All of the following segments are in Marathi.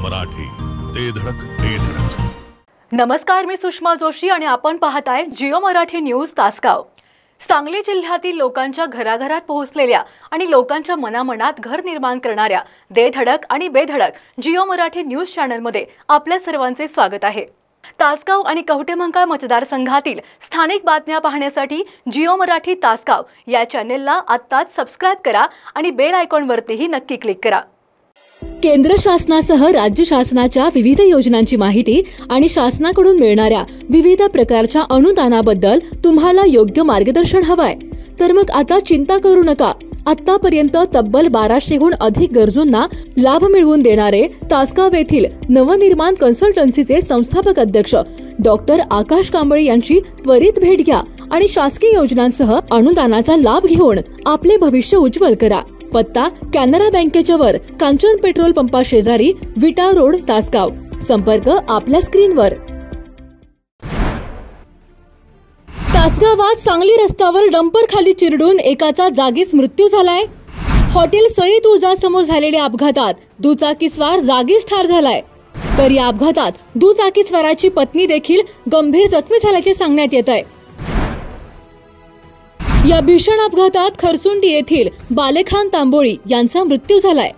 मराठी, ते धडक ते धडक. नमस्कार, मी सुषमा जोशी आणि आपण पाहताय जिओ मराठी न्यूज तासगाव. सांगली जिल्ह्यातील लोकांच्या घराघरात पोहोचलेल्या आणि लोकांच्या मनामनात घर निर्माण करणाऱ्या दे धडक आणि बेधडक जिओ मराठी न्यूज चॅनलमध्ये आपल्या सर्वांचे स्वागत आहे. तासगाव आणि कवठेमहांकाळ मतदारसंघातील स्थानिक बातम्या पाहण्यासाठी जिओ मराठी तासगाव या चॅनेलला आत्ताच सबस्क्राइब करा आणि बेल आयकॉनवरतीही नक्की क्लिक करा. केंद्र शासनासह राज्य शासनाच्या विविध योजनांची माहिती आणि शासनाकडून मिळणाऱ्या विविध प्रकारच्या अनुदानाबद्दल तुम्हाला योग्य मार्गदर्शन हवंय तर मग आता चिंता करू नका. आतापर्यंत तब्बल 1200हून अधिक गरजूंना लाभ मिळवून देणारे तासगाव येथील नवनिर्माण कन्सल्टन्सीचे संस्थापक अध्यक्ष डॉक्टर आकाश कांबळे यांची त्वरित भेट घ्या आणि शासकीय योजनांसह अनुदानाचा लाभ घेऊन आपले भविष्य उज्ज्वल करा. पत्ता कॅनरा बँकेच्या वर, कांचन पेट्रोल पंपा शेजारी, विटा रोड, तासगाव. संपर्क आपल्या स्क्रीनवर. तासगावात सांगली रस्त्यावर डंपर खाली चिरडून एकाचा जागीच मृत्यू झालाय. हॉटेल सई तुळजासमोर झालेल्या अपघातात दुचाकीस्वार जागीच ठार झालाय. तर या अपघातात दुचाकीस्वाराची पत्नी देखील गंभीर जखमी झाल्याचे सांगण्यात येत आहे. या भीषण अपघातात खरसुंडी येथील बालेखान तांबोळी यांचा मृत्यू झालाय.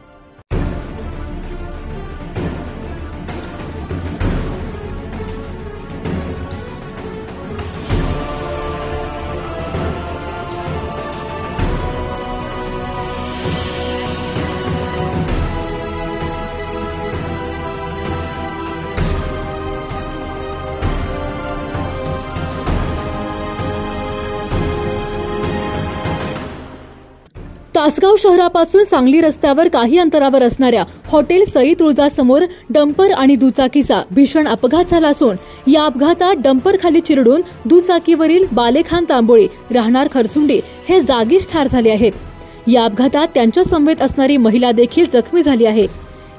तासगाव शहरापासून सांगली रस्त्यावर काही अंतरावर असणाऱ्या हॉटेल सई तुळजासमोर डंपर आणि दुचाकीचा भीषण अपघात झाला असून या अपघातात डंपर खाली चिरडून दुचाकीवरील बालेखान तांबोळी राहणार खरसुंडी हे जागीच ठार झाले आहेत. या अपघातात त्यांच्या समवेत असणारी महिला देखील जखमी झाली आहे.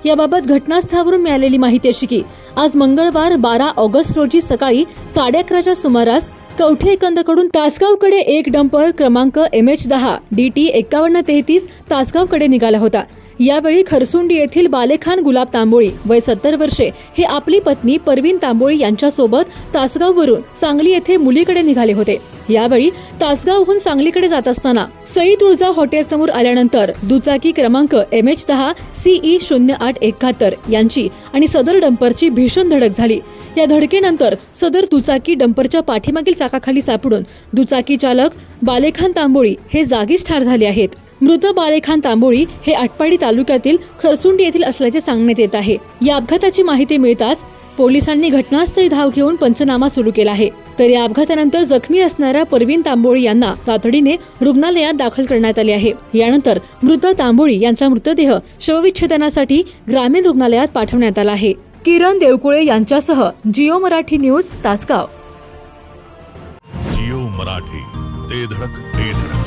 याबाबत घटनास्थळावरून मिळालेली माहिती अशी की आज मंगळवार 12 ऑगस्ट रोजी सकाळी 11:30च्या सुमारास कवठे एकंदकडून तासगावकडे एक डंपर क्रमांक MH10 DT 5133 तासगावकडे निघाला होता. यावेळी खरसुंडी येथील बालेखान गुलाब तांबोळी वय 70 वर्षे हे आपली पत्नी परवीन तांबोळी यांच्यासोबत तासगाववरून सांगली येथे मुलीकडे निघाले होते. यावेळी तासगावहून सांगलीकडे जात असताना सई तुळजा हॉटेल समोर आल्यानंतर दुचाकी क्रमांक MH10 CE 0871 यांची आणि सदर डंपरची भीषण धडक झाली. या धडकेनंतर सदर दुचाकी डंपरच्या पाठीमागील चाकाखाली सापडून दुचाकी चालक बालेखान तांबोळी हे जागीच ठार झाले आहेत. मृत बालेखान तांबोळी हे आटपाडी तालुक्यातील खरसुंडी येथील असल्याचे सांगण्यात येत आहे. या अपघाताची माहिती मिळताच पोलिसांनी घटनास्थळी धाव घेऊन पंचनामा सुरू केला आहे. तर या अपघातानंतर जखमी असणाऱ्या परवीन तांबोळी यांना तातडीने रुग्णालयात दाखल करण्यात आले आहे. यानंतर मृत तांबोळी यांचा मृतदेह शवविच्छेदनासाठी ग्रामीण रुग्णालयात पाठवण्यात आला आहे. किरण देवकुळे यांच्यासह जिओ मराठी न्यूज तासगाव. जिओ मराठी, ते धडक ते धडक.